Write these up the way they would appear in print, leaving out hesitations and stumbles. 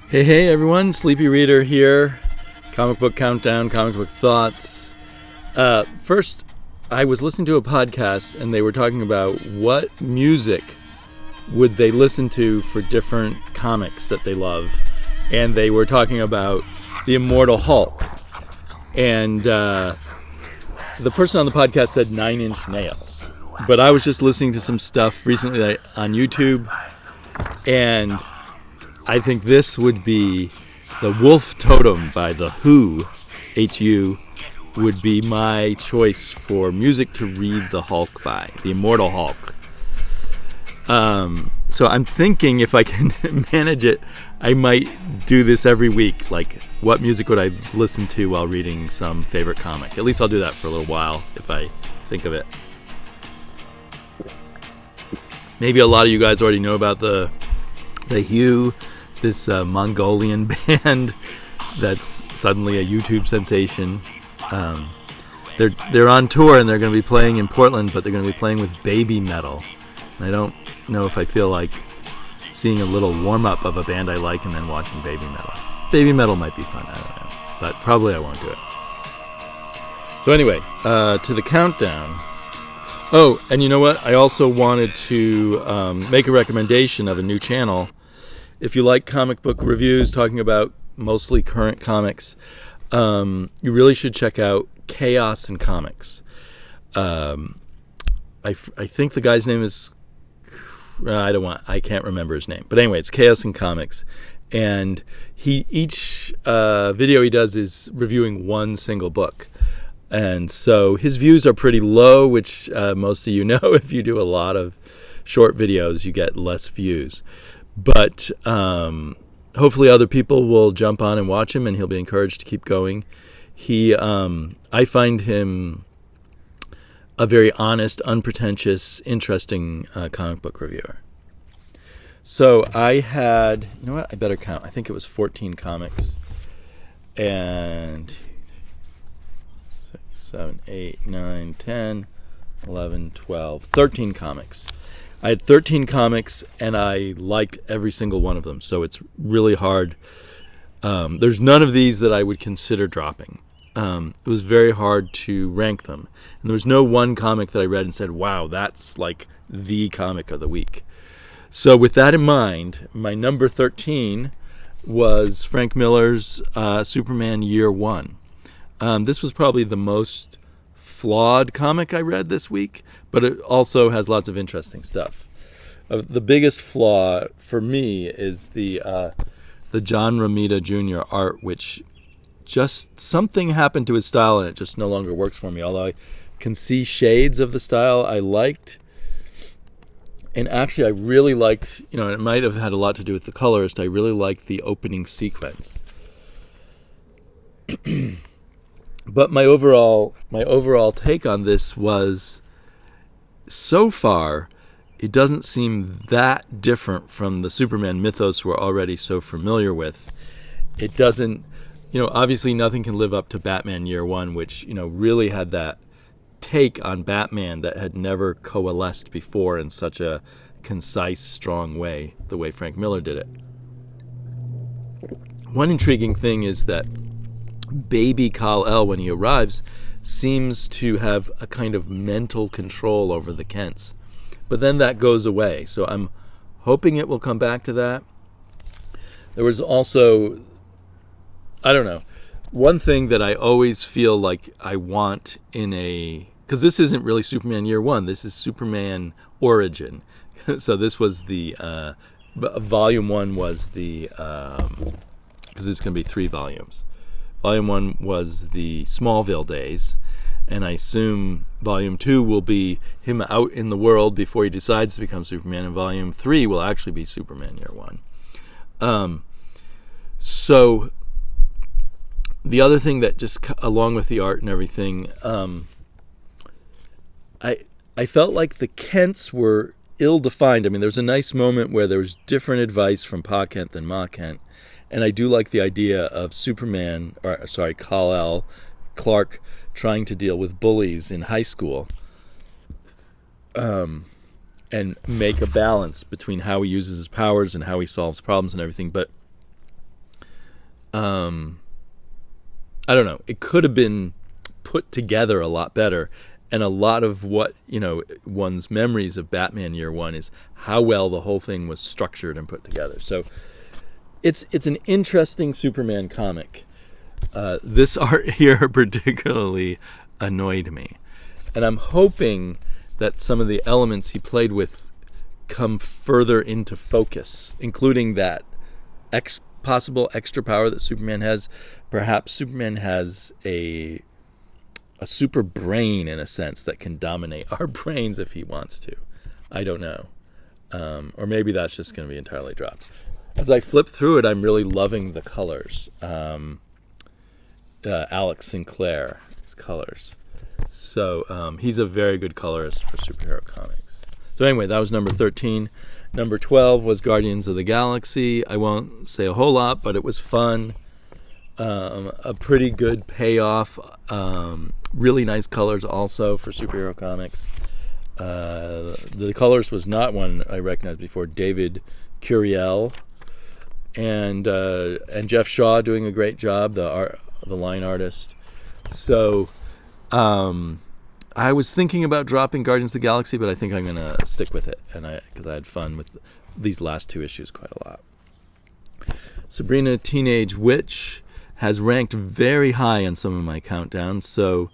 Hey everyone, Sleepy Reader here. Comic Book Countdown, Comic Book Thoughts. First, I was listening to a podcast and they were talking about what music would they listen to for different comics that they love. And they were talking about the Immortal Hulk. And the person on the podcast said 9 Inch Nails. But I was just listening to some stuff recently on YouTube, and I think this would be the Wolf Totem by The Who, H-U, would be my choice for music to read the Hulk by, the Immortal Hulk. So I'm thinking if I can manage it, I might do this every week. Like, what music would I listen to while reading some favorite comic? At least I'll do that for a little while if I think of it. Maybe a lot of you guys already know about the Hue, this Mongolian band that's suddenly a YouTube sensation. They're on tour and they're going to be playing in Portland, but they're going to be playing with baby metal. And I don't know if I feel like seeing a little warm-up of a band I like and then watching baby metal. Baby metal might be fun, I don't know. But probably I won't do it. So anyway, to the countdown. Oh, and you know what? I also wanted to make a recommendation of a new channel. If you like comic book reviews, talking about mostly current comics, you really should check out Chaos in Comics. I think the guy's name is... I can't remember his name. But anyway, it's Chaos in Comics. And each video he does is reviewing one single book. And so his views are pretty low, which most of you know. If you do a lot of short videos, you get less views. But hopefully other people will jump on and watch him, and he'll be encouraged to keep going. I find him a very honest, unpretentious, interesting comic book reviewer. So I had, you know what, I better count. I think it was 14 comics. And 6, 7, 8, 9, 10, 11, 12, 13 comics. I had 13 comics, and I liked every single one of them. So it's really hard. There's none of these that I would consider dropping. It was very hard to rank them. And there was no one comic that I read and said, wow, that's like the comic of the week. So with that in mind, my number 13 was Frank Miller's Superman Year One. This was probably the most flawed comic I read this week, but it also has lots of interesting stuff. The biggest flaw for me is the John Romita Jr. art, which just something happened to his style and it just no longer works for me. Although I can see shades of the style I liked. And actually I really liked, it might have had a lot to do with the colorist. I really liked the opening sequence. But my overall take on this was, so far, it doesn't seem that different from the Superman mythos we're already so familiar with. It doesn't, obviously nothing can live up to Batman Year One, which, really had that take on Batman that had never coalesced before in such a concise, strong way, the way Frank Miller did it. One intriguing thing is that baby Kal-El, when he arrives, seems to have a kind of mental control over the Kents. But then that goes away, so I'm hoping it will come back to that. There was also, I don't know, one thing that I always feel like I want in because this isn't really Superman Year One, this is Superman Origin. So this was the, Volume 1 was the, because it's going to be 3 volumes. Volume 1 was the Smallville days, and I assume Volume 2 will be him out in the world before he decides to become Superman, and Volume 3 will actually be Superman Year One. So the other thing that just, along with the art and everything, I felt like the Kents were ill-defined. I mean, there was a nice moment where there was different advice from Pa Kent than Ma Kent, and I do like the idea of Kal-El, Clark, trying to deal with bullies in high school. and make a balance between how he uses his powers and how he solves problems and everything. But I don't know. It could have been put together a lot better. And a lot of what, one's memories of Batman Year One is how well the whole thing was structured and put together. So it's an interesting Superman comic. This art here particularly annoyed me. And I'm hoping that some of the elements he played with come further into focus, including that possible extra power that Superman has. Perhaps Superman has a super brain, in a sense, that can dominate our brains if he wants to. I don't know. Or maybe that's just going to be entirely dropped. As I flip through it, I'm really loving the colors. Alex Sinclair's colors. So he's a very good colorist for superhero comics. So anyway, that was number 13. Number 12 was Guardians of the Galaxy. I won't say a whole lot, but it was fun. A pretty good payoff. Really nice colors also for superhero comics. The colorist was not one I recognized before, David Curiel, and Jeff Shaw doing a great job, the line artist. So I was thinking about dropping Guardians of the Galaxy, but I think I'm going to stick with it, because I had fun with these last two issues quite a lot. Sabrina Teenage Witch has ranked very high on some of my countdowns, so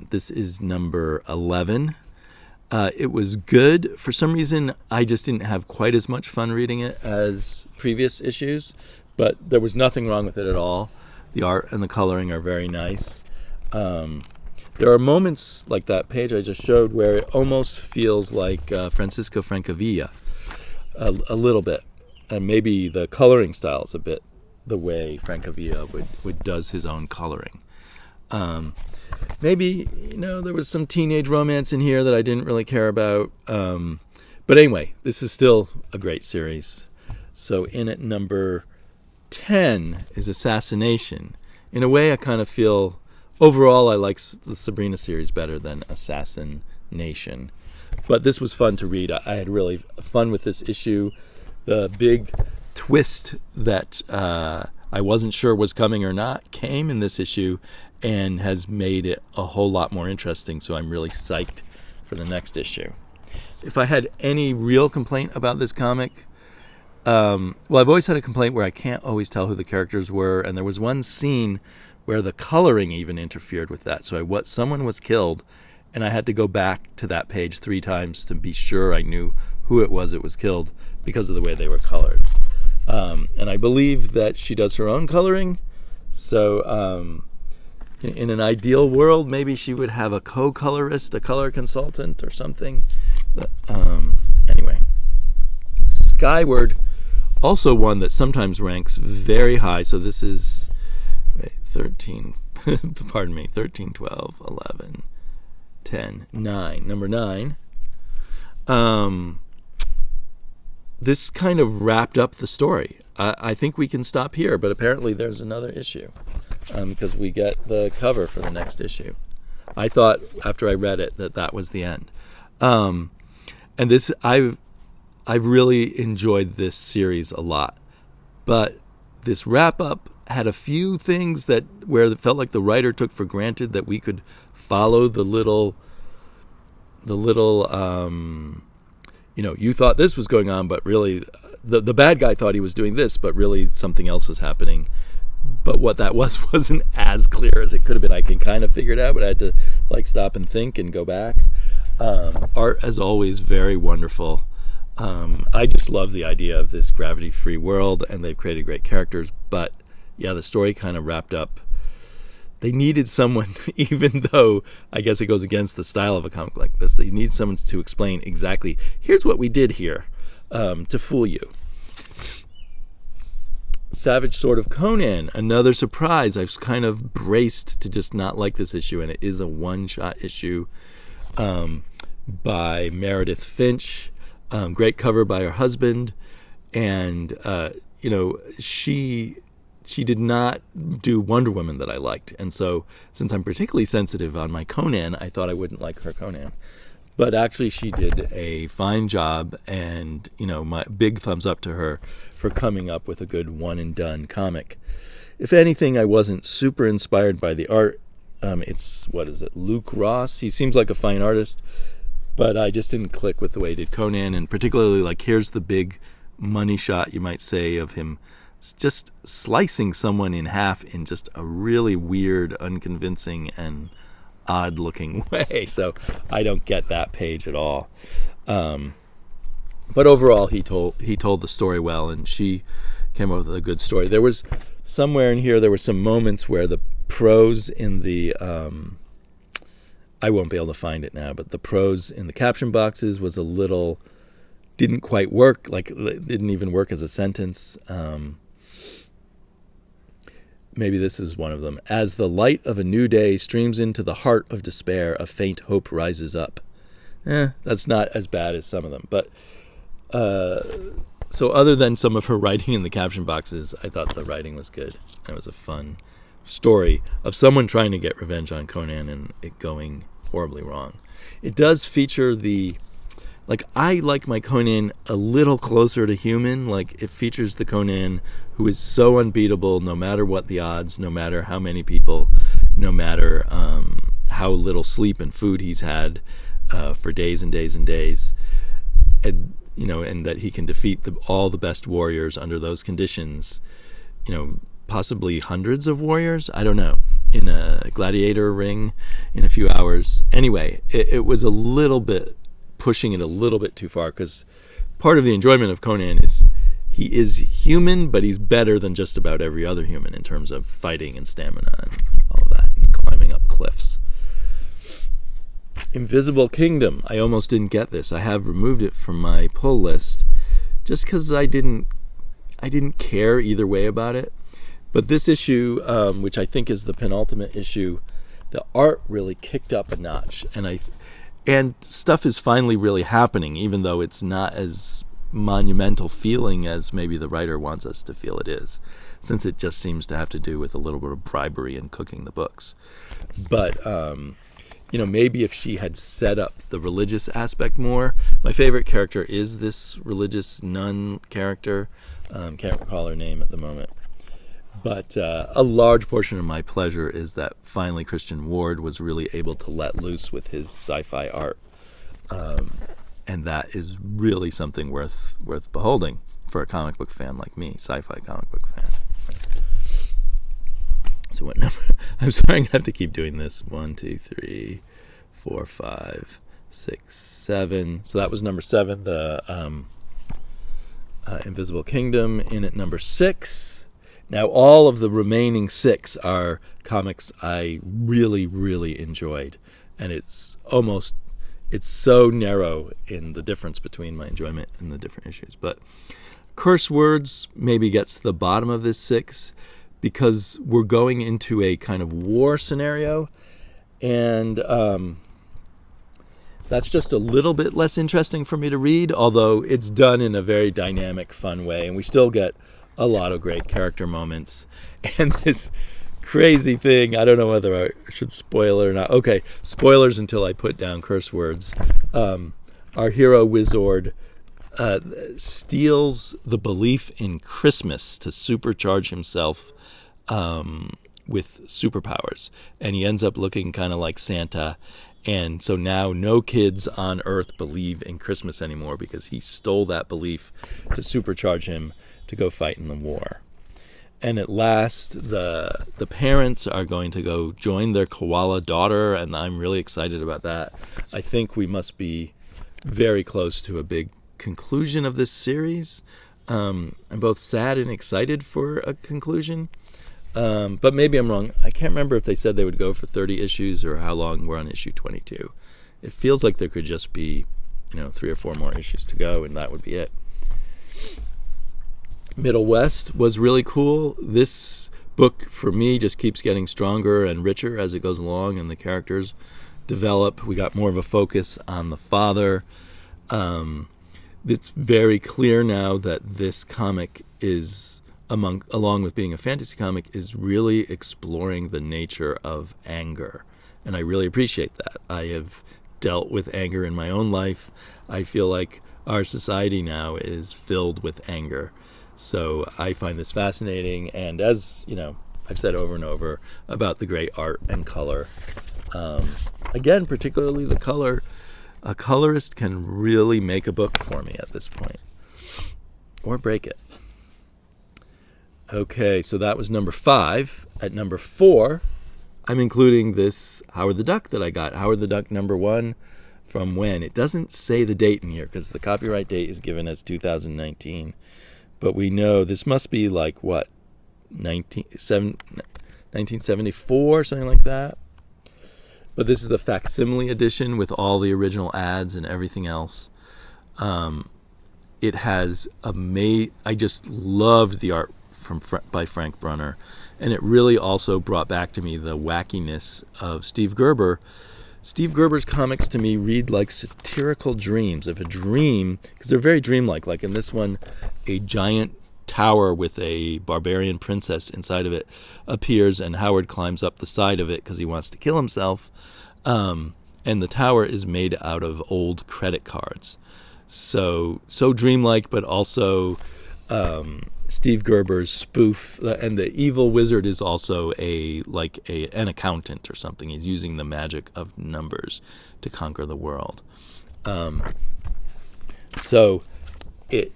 this is number 11. It was good. For some reason, I just didn't have quite as much fun reading it as previous issues, but there was nothing wrong with it at all. The art and the coloring are very nice. There are moments like that page I just showed where it almost feels like Francisco Francavilla, a little bit. And maybe the coloring style is a bit the way Francavilla would does his own coloring. Maybe, there was some teenage romance in here that I didn't really care about. But anyway, this is still a great series. So in at number 10 is Assassination. In a way, I kind of feel, overall, I like the Sabrina series better than Assassination. But this was fun to read. I had really fun with this issue. The big twist that I wasn't sure was coming or not came in this issue and has made it a whole lot more interesting, so I'm really psyched for the next issue. If I had any real complaint about this comic, well, I've always had a complaint where I can't always tell who the characters were, and there was one scene where the coloring even interfered with that, so someone was killed, and I had to go back to that page 3 times to be sure I knew who it was killed because of the way they were colored. And I believe that she does her own coloring, so in an ideal world, maybe she would have a co-colorist, a color consultant or something. But, anyway, Skyward, also one that sometimes ranks very high. So this is 13, 12, 11, 10, 9. Number 9. This kind of wrapped up the story. I think we can stop here, but apparently there's another issue because we get the cover for the next issue. I thought after I read it that was the end. And this, I've really enjoyed this series a lot, but this wrap up had a few things where it felt like the writer took for granted that we could follow the little you thought this was going on, but really the bad guy thought he was doing this, but really something else was happening. But what that wasn't as clear as it could have been. I can kind of figure it out, but I had to stop and think and go back. Art, as always, very wonderful. I just love the idea of this gravity-free world, and they've created great characters. But yeah, the story kind of wrapped up. They needed someone, even though I guess it goes against the style of a comic like this, they need someone to explain exactly, here's what we did here, to fool you. Savage Sword of Conan, another surprise. I was kind of braced to just not like this issue, and it is a one-shot issue by Meredith Finch. Great cover by her husband, and she did not do Wonder Woman that I liked, and so since I'm particularly sensitive on my Conan, I thought I wouldn't like her Conan. But actually, she did a fine job, and my big thumbs up to her for coming up with a good one and done comic. If anything, I wasn't super inspired by the art. It's, what is it, Luke Ross? He seems like a fine artist, but I just didn't click with the way he did Conan, and particularly, like, here's the big money shot, you might say, of him just slicing someone in half in just a really weird, unconvincing, and odd-looking way. So I don't get that page at all. But overall, he told the story well, and she came up with a good story. There was somewhere in here, there were some moments where the prose in the I won't be able to find it now, but the prose in the caption boxes was a little, didn't quite work, like it didn't even work as a sentence. Maybe this is one of them. As the light of a new day streams into the heart of despair, a faint hope rises up. That's not as bad as some of them. But so other than some of her writing in the caption boxes, I thought the writing was good. It was a fun story of someone trying to get revenge on Conan and it going horribly wrong. It does feature I like my Conan a little closer to human. Like, it features the Conan who is so unbeatable no matter what the odds, no matter how many people, no matter how little sleep and food he's had for days and days and days. And, and that he can defeat all the best warriors under those conditions, possibly hundreds of warriors, I don't know, in a gladiator ring in a few hours. Anyway, it was a little bit pushing it a little bit too far, because part of the enjoyment of Conan is he is human, but he's better than just about every other human in terms of fighting and stamina and all of that, and climbing up cliffs. Invisible Kingdom. I almost didn't get this. I have removed it from my pull list just because I didn't care either way about it. But this issue, which I think is the penultimate issue, the art really kicked up a notch, and stuff is finally really happening, even though it's not as monumental feeling as maybe the writer wants us to feel it is, since it just seems to have to do with a little bit of bribery and cooking the books. But, maybe if she had set up the religious aspect more. My favorite character is this religious nun character. Can't recall her name at the moment. But a large portion of my pleasure is that finally Christian Ward was really able to let loose with his sci-fi art. And that is really something worth beholding for a comic book fan like me, sci-fi comic book fan. So what number? I'm sorry, I'm going to have to keep doing this. 1, 2, 3, 4, 5, 6, 7. So that was number 7, the Invisible Kingdom. In at number 6. Now, all of the remaining 6 are comics I really, really enjoyed. And it's so narrow in the difference between my enjoyment and the different issues. But Curse Words maybe gets to the bottom of this 6 because we're going into a kind of war scenario. And that's just a little bit less interesting for me to read, although it's done in a very dynamic, fun way. And we still get a lot of great character moments. And this crazy thing, I don't know whether I should spoil it or not. Okay, spoilers until I put down Curse Words. Our hero Wizard steals the belief in Christmas to supercharge himself with superpowers. And he ends up looking kind of like Santa. And so now no kids on Earth believe in Christmas anymore because he stole that belief to supercharge him to go fight in the war. And at last, the parents are going to go join their koala daughter, and I'm really excited about that. I think we must be very close to a big conclusion of this series. I'm both sad and excited for a conclusion, but maybe I'm wrong. I can't remember if they said they would go for 30 issues or how long we're on issue 22. It feels like there could just be, 3 or 4 more issues to go, and that would be it. Middle West was really cool. This book, for me, just keeps getting stronger and richer as it goes along and the characters develop. We got more of a focus on the father. It's very clear now that this comic is, along with being a fantasy comic, is really exploring the nature of anger. And I really appreciate that. I have dealt with anger in my own life. I feel like our society now is filled with anger. So I find this fascinating, and as you know, I've said over and over about the great art and color. Again, particularly the color. A colorist can really make a book for me at this point, or break it. Okay, so that was number 5. At number 4, I'm including this Howard the Duck that I got. Howard the Duck number 1 from when? It doesn't say the date in here because the copyright date is given as 2019. But we know this must be like, what, 1974, something like that. But this is the facsimile edition with all the original ads and everything else. It has I just loved the art by Frank Brunner, and it really also brought back to me the wackiness of Steve Gerber. Steve Gerber's comics to me read like satirical dreams of a dream, because they're very dreamlike. Like in this one, a giant tower with a barbarian princess inside of it appears, and Howard climbs up the side of it because he wants to kill himself. And the tower is made out of old credit cards. So dreamlike, but also Steve Gerber's spoof, and the evil wizard is also an accountant or something. He's using the magic of numbers to conquer the world. So it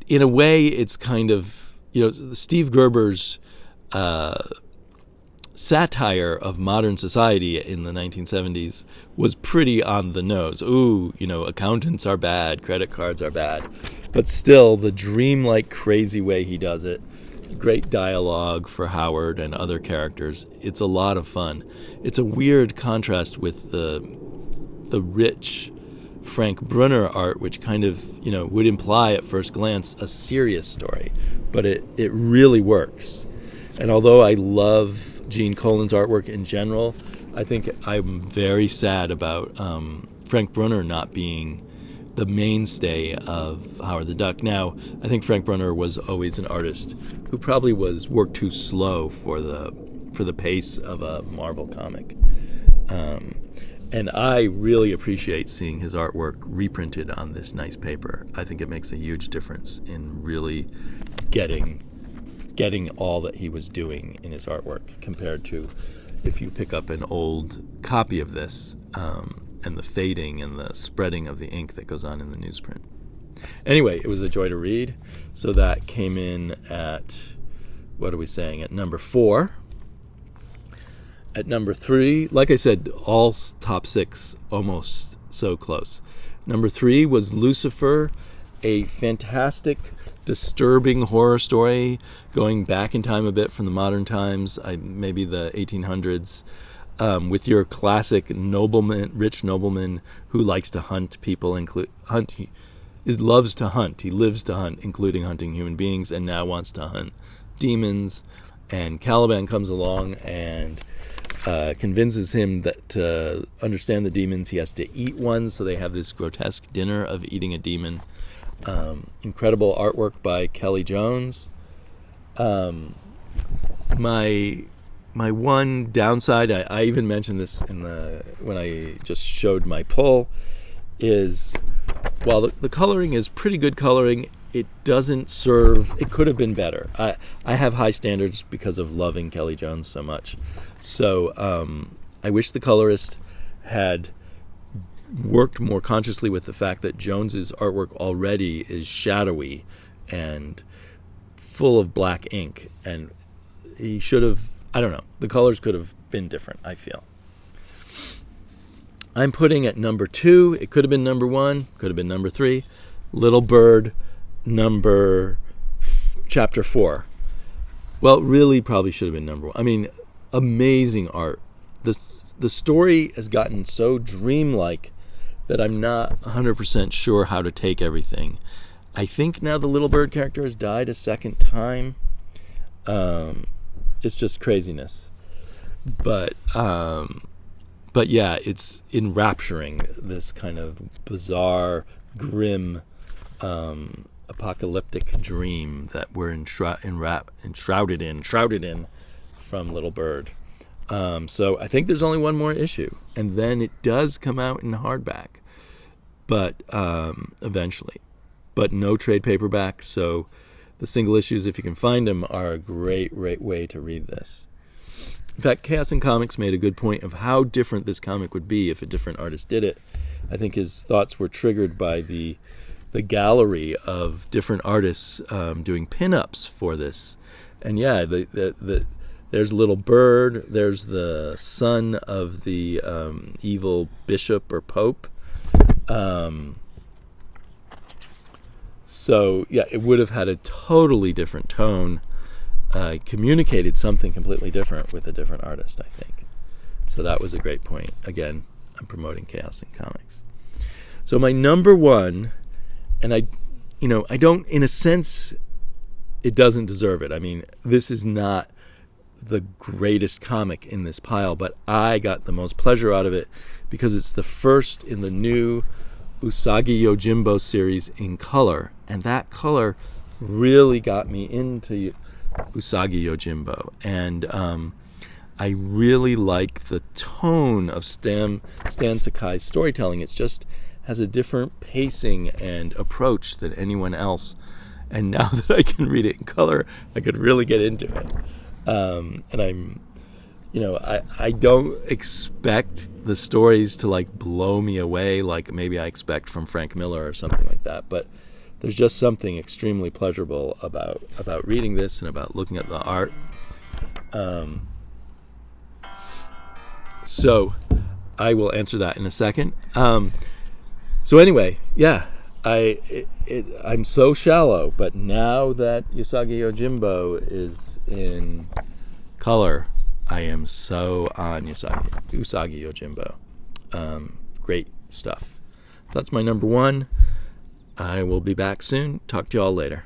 in a way, it's kind of, Steve Gerber's satire of modern society in the 1970s was pretty on the nose. Ooh, accountants are bad, credit cards are bad. But still, the dreamlike, crazy way he does it, great dialogue for Howard and other characters. It's a lot of fun. It's a weird contrast with the rich Frank Brunner art, which kind of, would imply at first glance a serious story. But it really works. And although I love Gene Colan's artwork in general, I think I'm very sad about Frank Brunner not being the mainstay of Howard the Duck. Now, I think Frank Brunner was always an artist who probably worked too slow for the pace of a Marvel comic. And I really appreciate seeing his artwork reprinted on this nice paper. I think it makes a huge difference in really getting all that he was doing in his artwork compared to if you pick up an old copy of this and the fading and the spreading of the ink that goes on in the newsprint. Anyway, it was a joy to read. So that came in at, what are we saying, at number 4. At number 3, like I said, all top 6 almost so close. Number 3 was Lucifer, a fantastic, disturbing horror story going back in time a bit from the modern times, maybe the 1800s, with your classic rich nobleman who likes to hunt people, loves to hunt. He lives to hunt, including hunting human beings, and now wants to hunt demons. And Caliban comes along and convinces him that to understand the demons, he has to eat one. So they have this grotesque dinner of eating a demon. Incredible artwork by Kelly Jones. My one downside, I even mentioned this when I just showed my pull, is while the coloring is pretty good coloring, it doesn't serve. It could have been better. I have high standards because of loving Kelly Jones so much. So I wish the colorist had worked more consciously with the fact that Jones's artwork already is shadowy and full of black ink, and he should have, I don't know, the colors could have been different, I feel. I'm putting at number 2, it could have been number 1, could have been number 3, Little Bird, chapter 4. Well, really probably should have been number 1. I mean, amazing art. The story has gotten so dreamlike that I'm not 100% sure how to take everything. I think now the Little Bird character has died a second time. It's just craziness. But yeah, it's enrapturing, this kind of bizarre, grim, apocalyptic dream that we're shrouded in from Little Bird. So I think there's only one more issue, and then it does come out in hardback, but eventually. But no trade paperback, so the single issues, if you can find them, are a great way to read this. In fact, Chaos and Comics made a good point of how different this comic would be if a different artist did it. I think his thoughts were triggered by the gallery of different artists doing pin-ups for this. And yeah, there's a little bird, there's the son of the evil bishop or pope. So yeah, it would have had a totally different tone, communicated something completely different with a different artist, I think. So that was a great point. Again, I'm promoting Chaos and Comics. So my number one, and I don't, in a sense, it doesn't deserve it. I mean, this is not the greatest comic in this pile, but I got the most pleasure out of it because it's the first in the new Usagi Yojimbo series in color, and that color really got me into Usagi Yojimbo, and I really like the tone of Stan Sakai's storytelling. It's just has a different pacing and approach than anyone else, and now that I can read it in color, I could really get into it. And I don't expect the stories to like blow me away like maybe I expect from Frank Miller or something like that, but there's just something extremely pleasurable about reading this and about looking at the art. So I will answer that in a second. So anyway, yeah, I'm so shallow, but now that Usagi Yojimbo is in color, I am so on Usagi Yojimbo. Great stuff. That's my number one. I will be back soon. Talk to you all later.